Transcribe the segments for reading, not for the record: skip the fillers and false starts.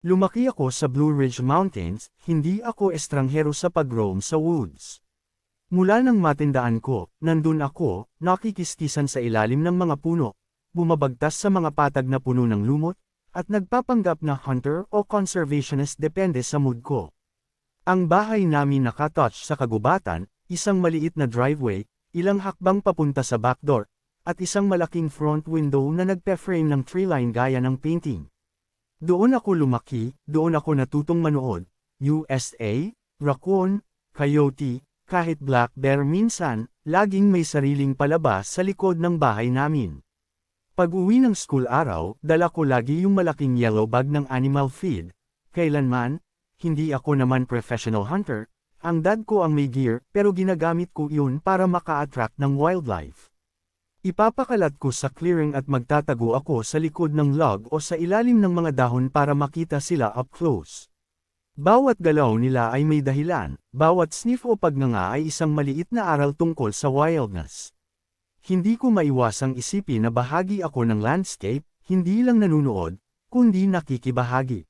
Lumaki ako sa Blue Ridge Mountains, hindi ako estranghero sa pag-roam sa woods. Mula nang matindaan ko, nandun ako, nakikistisan sa ilalim ng mga puno, bumabagtas sa mga patag na puno ng lumot, at nagpapanggap na hunter o conservationist depende sa mood ko. Ang bahay namin nakatouch sa kagubatan, isang maliit na driveway, ilang hakbang papunta sa backdoor, at isang malaking front window na nagpe-frame ng treeline gaya ng painting. Doon ako lumaki, doon ako natutong manood, USA, raccoon, coyote, kahit black bear minsan, laging may sariling palabas sa likod ng bahay namin. Pag-uwi ng school araw, dala ko lagi yung malaking yellow bag ng animal feed. Kailanman, hindi ako naman professional hunter, ang dad ko ang may gear pero ginagamit ko yun para maka-attract ng wildlife. Ipapakalat ko sa clearing at magtatago ako sa likod ng log o sa ilalim ng mga dahon para makita sila up close. Bawat galaw nila ay may dahilan, bawat sniff o pagnganga ay isang maliit na aral tungkol sa wildness. Hindi ko maiwasang isipin na bahagi ako ng landscape, hindi lang nanunood, kundi nakikibahagi.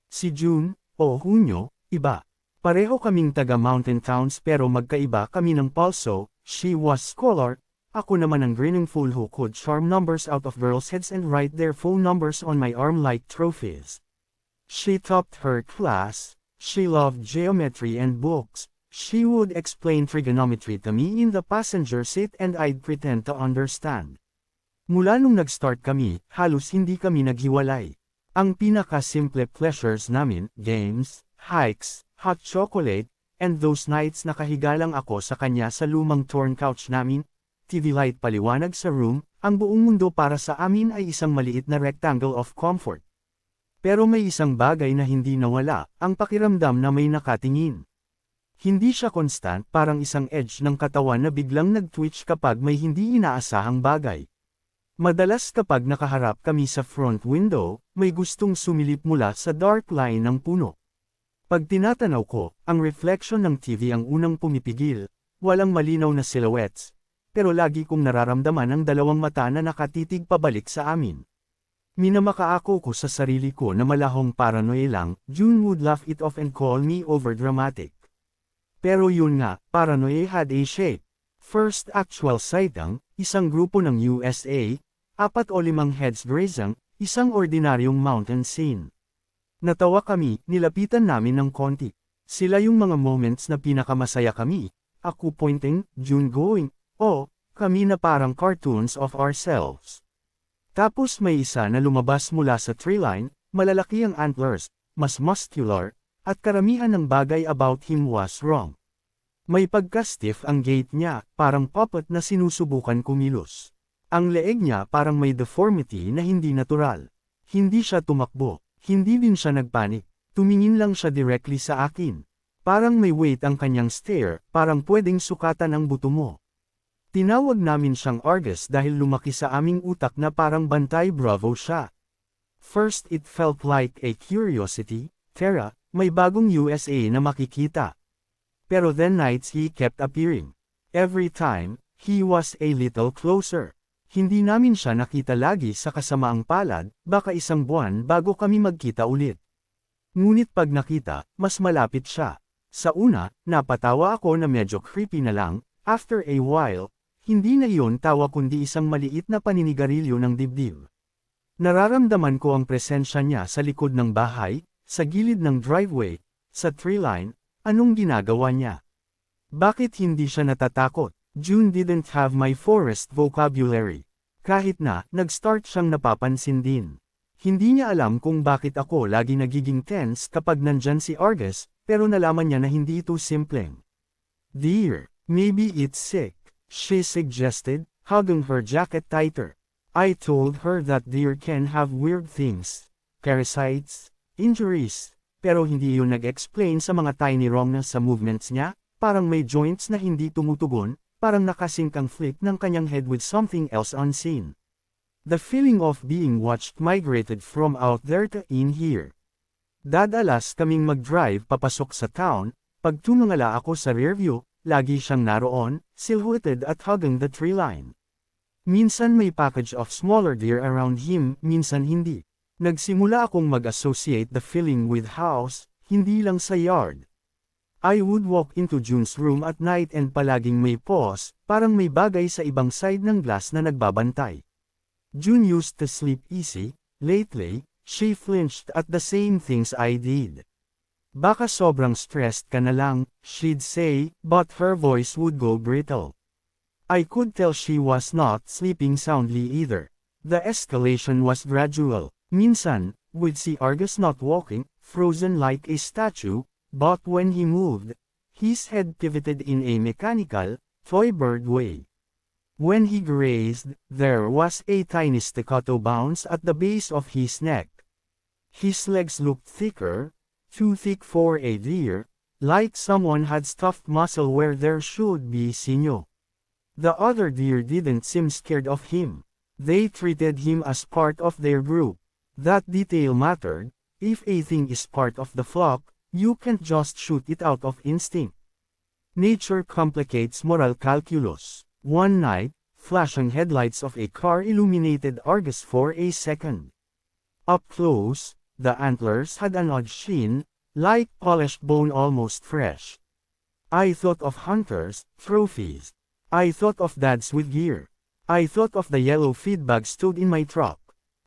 Si June, o Hunyo, iba. Pareho kaming taga mountain towns pero magkaiba kami ng pulso, she was scholar, ako naman ang grinning fool who could charm numbers out of girls' heads and write their phone numbers on my arm like trophies. She topped her class, she loved geometry and books, she would explain trigonometry to me in the passenger seat and I'd pretend to understand. Mula nung nag-start kami, halos hindi kami naghiwalay. Ang pinaka-simple pleasures namin, games, hikes, hot chocolate, and those nights na kahiga lang ako sa kanya sa lumang torn couch namin, TV light paliwanag sa room, ang buong mundo para sa amin ay isang maliit na rectangle of comfort. Pero may isang bagay na hindi nawala, ang pakiramdam na may nakatingin. Hindi siya constant, parang isang edge ng katawan na biglang nag-twitch kapag may hindi inaasahang bagay. Madalas kapag nakaharap kami sa front window, may gustong sumilip mula sa dark line ng puno. Pag tinatanaw ko, ang reflection ng TV ang unang pumipigil, walang malinaw na silhouettes, pero lagi kong nararamdaman ang dalawang mata na nakatitig pabalik sa amin. Minamakaako ko sa sarili ko na malahong paranoia lang, June would laugh it off and call me overdramatic. Pero yun nga, paranoia had a shape. First actual sighting, isang grupo ng USA, 4 o 5 heads grazing, isang ordinaryong mountain scene. Natawa kami, nilapitan namin ng konti. Sila yung mga moments na pinakamasaya kami, ako pointing, June going, oh, kami na parang cartoons of ourselves. Tapos may isa na lumabas mula sa treeline, malalaki ang antlers, mas muscular, at karamihan ng bagay about him was wrong. May pagka-stiff ang gait niya, parang puppet na sinusubukan kumilos. Ang leeg niya parang may deformity na hindi natural. Hindi siya tumakbo, hindi din siya nagpanik, tumingin lang siya directly sa akin. Parang may weight ang kanyang stare, parang pwedeng sukatan ang buto mo. Tinawag namin siyang Argus dahil lumaki sa aming utak na parang bantay Bravo siya. First it felt like a curiosity, Tara, may bagong USA na makikita. Pero then nights he kept appearing. Every time, he was a little closer. Hindi namin siya nakita lagi sa kasamaang palad, baka isang buwan bago kami magkita ulit. Ngunit pag nakita, mas malapit siya. Sa una, napatawa ako na medyo creepy na lang, after a while, hindi na iyon tawa kundi isang maliit na paninigarilyo ng dibdib. Nararamdaman ko ang presensya niya sa likod ng bahay, sa gilid ng driveway, sa treeline, anong ginagawa niya? Bakit hindi siya natatakot? June didn't have my forest vocabulary. Kahit na, nag-start siyang napapansin din. Hindi niya alam kung bakit ako lagi nagiging tense kapag nandyan si Argus, pero nalaman niya na hindi ito simpleng. Dear, maybe it's sick, she suggested, hugging her jacket tighter. I told her that deer can have weird things, parasites, injuries, pero hindi yun nag-explain sa mga tiny wrongness sa movements niya, parang may joints na hindi tumutugon, parang nakasync ang flick ng kanyang head with something else unseen. The feeling of being watched migrated from out there to in here. Dadalas kaming mag-drive papasok sa town, pag tumangala ako sa rearview, lagi siyang naroon, silhouetted at hugging the tree line. Minsan may package of smaller deer around him, minsan hindi. Nagsimula akong mag-associate the feeling with house, hindi lang sa yard. I would walk into June's room at night and palaging may pause, parang may bagay sa ibang side ng glass na nagbabantay. June used to sleep easy. Lately, she flinched at the same things I did. Baka sobrang stressed ka na lang, she'd say, but her voice would go brittle. I could tell she was not sleeping soundly either. The escalation was gradual. Minsan, we'd see Argus not walking, frozen like a statue, but when he moved, his head pivoted in a mechanical, toy bird way. When he grazed, there was a tiny staccato bounce at the base of his neck. His legs looked thicker, too thick for a deer, like someone had stuffed muscle where there should be sinew. The other deer didn't seem scared of him. They treated him as part of their group. That detail mattered. If a thing is part of the flock, you can't just shoot it out of instinct. Nature complicates moral calculus. One night, flashing headlights of a car illuminated Argus for a second. Up close, the antlers had an odd sheen, like polished bone almost fresh. I thought of hunters, trophies. I thought of dads with gear. I thought of the yellow feedback stowed in my truck.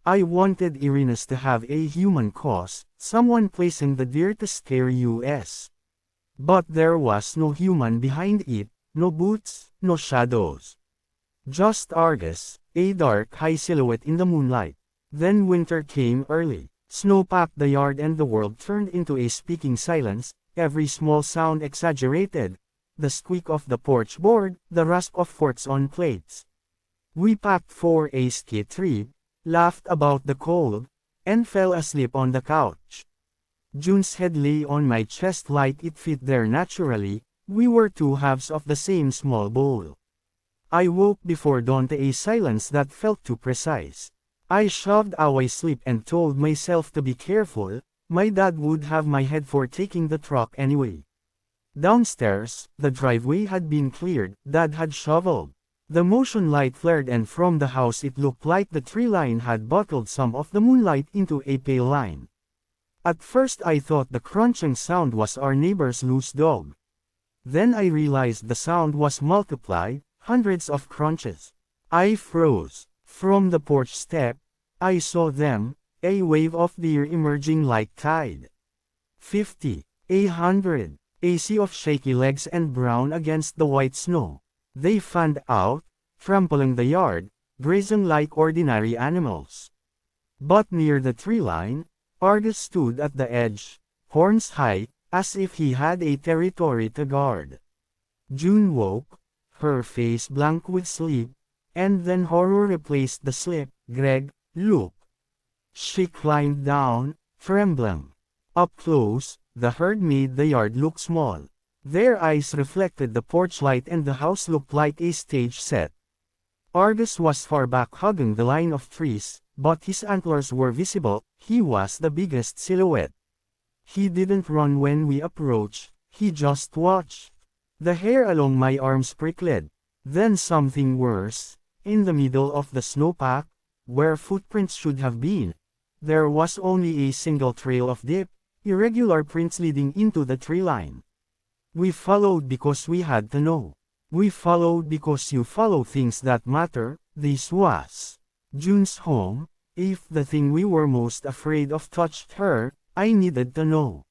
I wanted Irena's to have a human cause, someone placing the deer to scare us. But there was no human behind it, no boots, no shadows. Just Argus, a dark high silhouette in the moonlight. Then winter came early. Snow packed the yard and the world turned into a speaking silence, every small sound exaggerated. The squeak of the porch board, the rasp of forks on plates. We packed for a ski trip, laughed about the cold, and fell asleep on the couch. June's head lay on my chest like it fit there naturally. We were two halves of the same small bowl. I woke before dawn to a silence that felt too precise. I shoved away sleep and told myself to be careful. My dad would have my head for taking the truck anyway. Downstairs, the driveway had been cleared. Dad had shoveled. The motion light flared and from the house it looked like the tree line had bottled some of the moonlight into a pale line. At first I thought the crunching sound was our neighbor's loose dog. Then I realized the sound was multiplied, hundreds of crunches. I froze. From the porch step, I saw them, a wave of deer emerging like tide. 50, 100, a sea of shaky legs and brown against the white snow. They fanned out, trampling the yard, grazing like ordinary animals. But near the tree line, Argus stood at the edge, horns high, as if he had a territory to guard. June woke, her face blank with sleep, and then horror replaced the sleep. Greg, look. She climbed down, trembling. Up close, the herd made the yard look small. Their eyes reflected the porch light and the house looked like a stage set. Argus was far back hugging the line of trees, but his antlers were visible. He was the biggest silhouette. He didn't run when we approached, he just watched. The hair along my arms prickled. Then something worse. In the middle of the snowpack, where footprints should have been, there was only a single trail of deep, irregular prints leading into the tree line. We followed because we had to know. We followed because you follow things that matter. This was June's home. If the thing we were most afraid of touched her, I needed to know.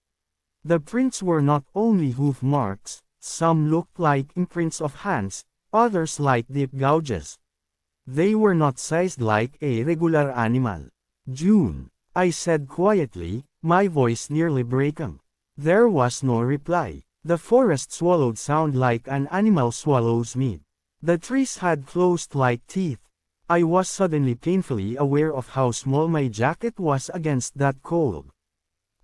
The prints were not only hoof marks, some looked like imprints of hands, others like deep gouges. They were not sized like a regular animal. June, I said quietly, my voice nearly breaking. There was no reply. The forest swallowed sound like an animal swallows meat. The trees had closed like teeth. I was suddenly painfully aware of how small my jacket was against that cold.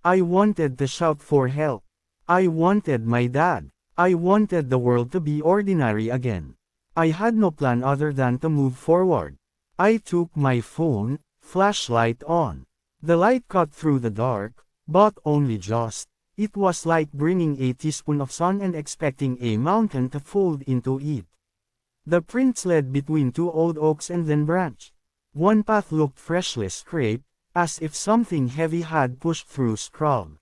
I wanted to shout for help. I wanted my dad. I wanted the world to be ordinary again. I had no plan other than to move forward. I took my phone, flashlight on. The light cut through the dark, but only just. It was like bringing a teaspoon of sun and expecting a mountain to fold into it. The prints led between two old oaks and then branched. One path looked freshly scraped, as if something heavy had pushed through scrub.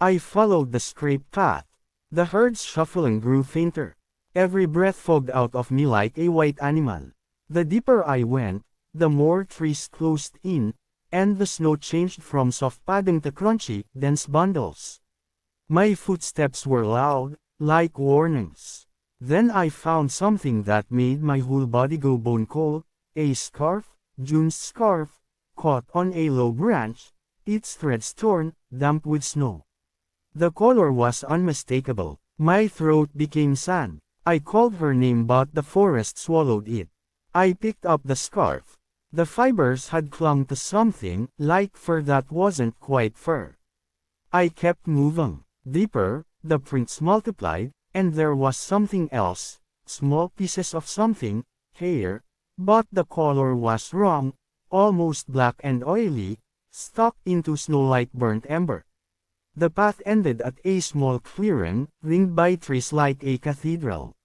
I followed the scraped path. The herd's shuffling grew fainter. Every breath fogged out of me like a white animal. The deeper I went, the more trees closed in, and the snow changed from soft padding to crunchy, dense bundles. My footsteps were loud, like warnings. Then I found something that made my whole body go bone cold, a scarf, June's scarf, caught on a low branch, its threads torn, damp with snow. The color was unmistakable. My throat became sand. I called her name but the forest swallowed it. I picked up the scarf. The fibers had clung to something, like fur that wasn't quite fur. I kept moving. Deeper, the prints multiplied, and there was something else, small pieces of something, hair, but the color was wrong, almost black and oily, stuck into snow like burnt ember. The path ended at a small clearing, ringed by trees like a cathedral.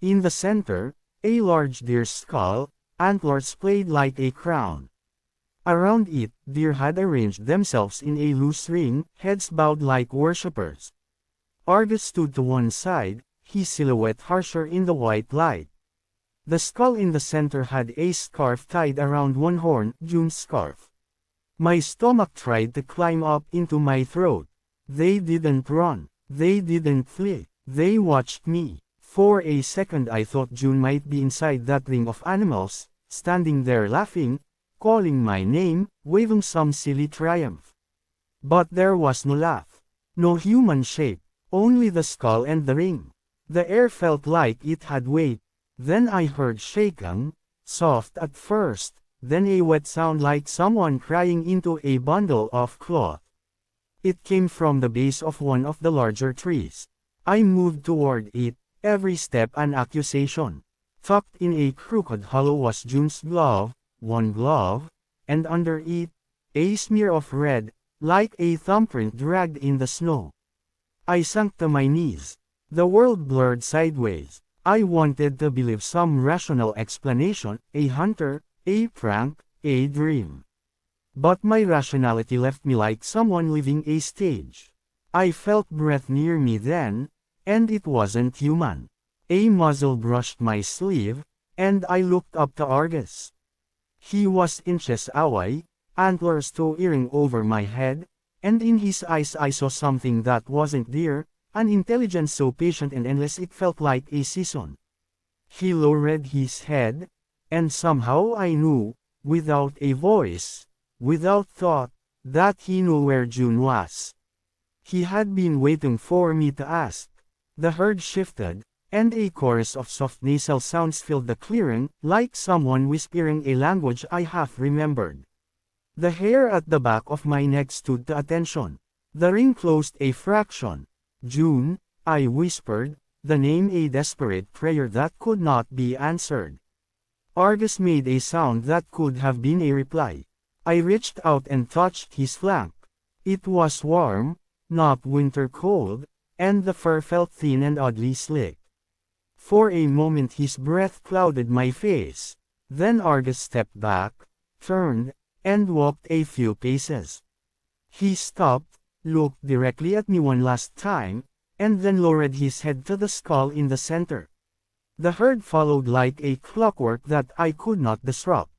In the center, a large deer's skull, antlers played like a crown. Around it, deer had arranged themselves in a loose ring, heads bowed like worshippers. Argus stood to one side, his silhouette harsher in the white light. The skull in the center had a scarf tied around one horn, June's scarf. My stomach tried to climb up into my throat. They didn't run. They didn't flee. They watched me. For a second I thought June might be inside that ring of animals, standing there laughing, calling my name, waving some silly triumph. But there was no laugh. No human shape. Only the skull and the ring. The air felt like it had weight. Then I heard shaking, soft at first, then a wet sound like someone crying into a bundle of cloth. It came from the base of one of the larger trees. I moved toward it, every step an accusation. Tucked in a crooked hollow was June's glove, one glove, and under it, a smear of red, like a thumbprint dragged in the snow. I sank to my knees. The world blurred sideways. I wanted to believe some rational explanation, a hunter, a prank, a dream. But my rationality left me like someone leaving a stage. I felt breath near me then, and it wasn't human. A muzzle brushed my sleeve, and I looked up to Argus. He was inches away, antlers towering over my head, and in his eyes I saw something that wasn't there, an intelligence so patient and endless it felt like a season. He lowered his head, and somehow I knew, without a voice, without thought, that he knew where June was. He had been waiting for me to ask. The herd shifted, and a chorus of soft nasal sounds filled the clearing, like someone whispering a language I half remembered. The hair at the back of my neck stood to attention. The ring closed a fraction. June, I whispered, the name a desperate prayer that could not be answered. Argus made a sound that could have been a reply. I reached out and touched his flank. It was warm, not winter cold, and the fur felt thin and oddly slick. For a moment his breath clouded my face. Then Argus stepped back, turned, and walked a few paces. He stopped, looked directly at me one last time, and then lowered his head to the skull in the center. The herd followed like a clockwork that I could not disrupt.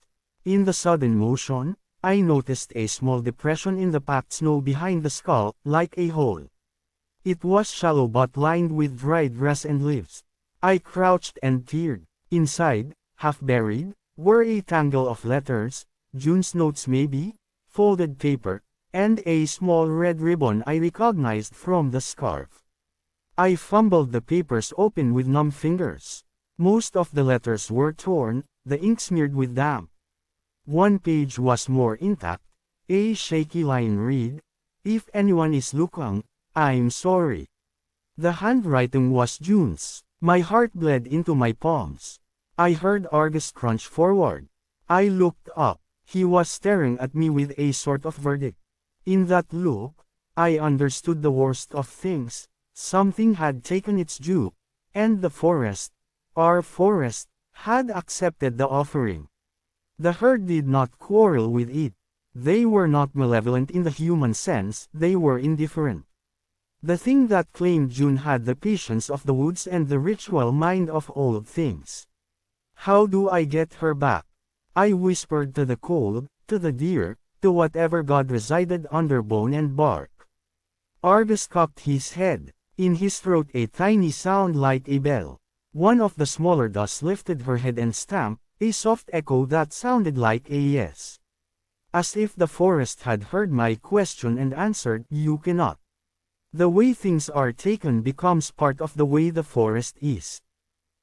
In the sudden motion, I noticed a small depression in the packed snow behind the skull, like a hole. It was shallow but lined with dried grass and leaves. I crouched and peered. Inside, half buried, were a tangle of letters, June's notes maybe, folded paper, and a small red ribbon I recognized from the scarf. I fumbled the papers open with numb fingers. Most of the letters were torn, the ink smeared with damp. One page was more intact. A shaky line read, "If anyone is looking, I'm sorry." The handwriting was June's. My heart bled into my palms. I heard Argus crunch forward. I looked up. He was staring at me with a sort of verdict. In that look, I understood the worst of things. Something had taken its due, and the forest, our forest, had accepted the offering. The herd did not quarrel with it. They were not malevolent in the human sense, they were indifferent. The thing that claimed June had the patience of the woods and the ritual mind of old things. How do I get her back? I whispered to the cold, to the deer, to whatever god resided under bone and bark. Argus cocked his head. In his throat a tiny sound like a bell. One of the smaller ducks lifted her head and stamped, a soft echo that sounded like a yes. As if the forest had heard my question and answered, "You cannot." The way things are taken becomes part of the way the forest is.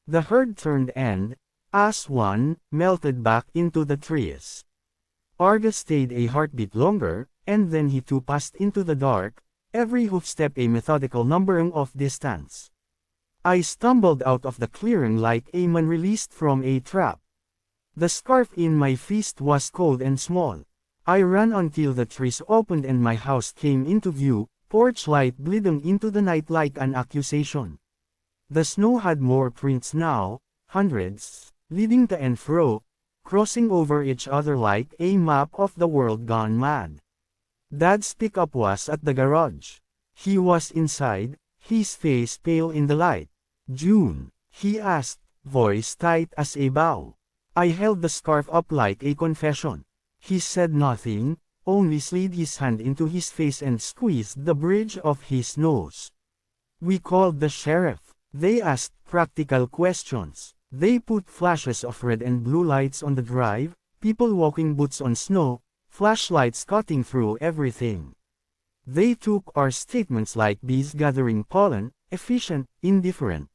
The herd turned and, as one, melted back into the trees. Argus stayed a heartbeat longer, and then he too passed into the dark, every hoofstep a methodical numbering of distance. I stumbled out of the clearing like a man released from a trap. The scarf in my fist was cold and small. I ran until the trees opened and my house came into view, porch light bleeding into the night like an accusation. The snow had more prints now, hundreds, leading to and fro, crossing over each other like a map of the world gone mad. Dad's pickup was at the garage. He was inside, his face pale in the light. "June?" he asked, voice tight as a bow. I held the scarf up like a confession. He said nothing, only slid his hand into his face and squeezed the bridge of his nose. We called the sheriff. They asked practical questions. They put flashes of red and blue lights on the drive, people walking boots on snow, flashlights cutting through everything. They took our statements like bees gathering pollen, efficient, indifferent.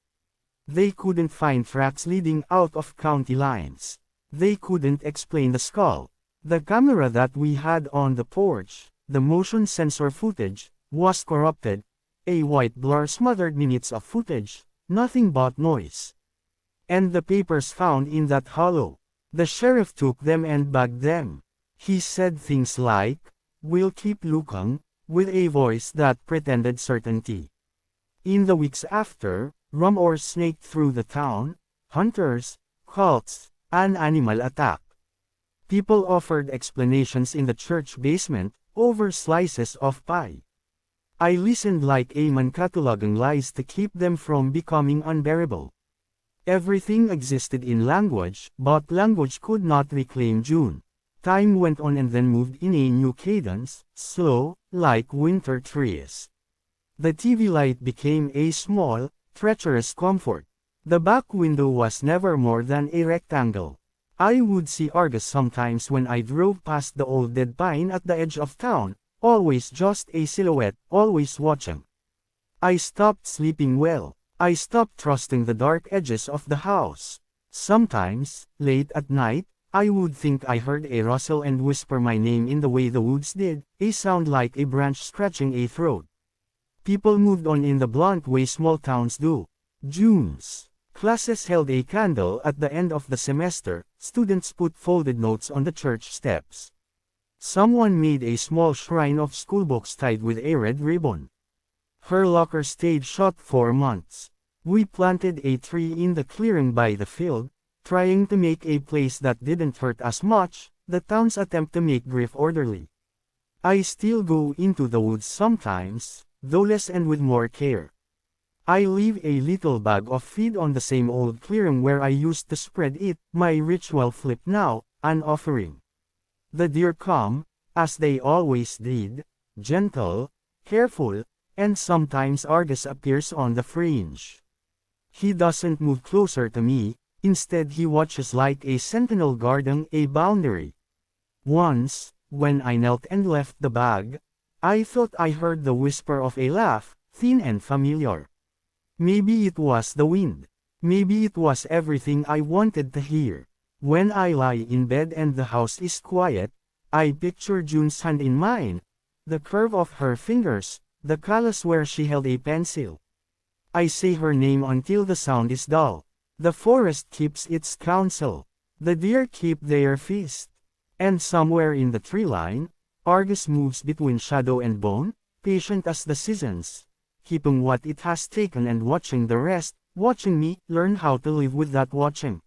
They couldn't find tracks leading out of county lines. They couldn't explain the skull. The camera that we had on the porch, the motion sensor footage, was corrupted. A white blur smothered minutes of footage, nothing but noise. And the papers found in that hollow. The sheriff took them and bagged them. He said things like, "We'll keep looking," with a voice that pretended certainty. In the weeks after, rumors snaked through the town, hunters, cults, an animal attack. People offered explanations in the church basement, over slices of pie. I listened like a man cataloging lies to keep them from becoming unbearable. Everything existed in language, but language could not reclaim June. Time went on and then moved in a new cadence, slow, like winter trees. The TV light became a small, treacherous comfort. The back window was never more than a rectangle. I would see Argus sometimes when I drove past the old dead pine at the edge of town, always just a silhouette, always watching. I stopped sleeping well. I stopped trusting the dark edges of the house. Sometimes, late at night, I would think I heard a rustle and whisper my name in the way the woods did, a sound like a branch scratching a throat. People moved on in the blunt way small towns do. June's classes held a candle at the end of the semester, students put folded notes on the church steps. Someone made a small shrine of schoolbooks tied with a red ribbon. Her locker stayed shut for months. We planted a tree in the clearing by the field, trying to make a place that didn't hurt as much, the town's attempt to make grief orderly. I still go into the woods sometimes, though less and with more care. I leave a little bag of feed on the same old clearing where I used to spread it, my ritual flip now, an offering. The deer come, as they always did, gentle, careful, and sometimes Argus appears on the fringe. He doesn't move closer to me, instead he watches like a sentinel guarding a boundary. Once, when I knelt and left the bag, I thought I heard the whisper of a laugh, thin and familiar. Maybe it was the wind. Maybe it was everything I wanted to hear. When I lie in bed and the house is quiet, I picture June's hand in mine, the curve of her fingers, the callus where she held a pencil. I say her name until the sound is dull. The forest keeps its counsel. The deer keep their feast. And somewhere in the tree line, Argus moves between shadow and bone, patient as the seasons, keeping what it has taken and watching the rest, watching me learn how to live with that watching.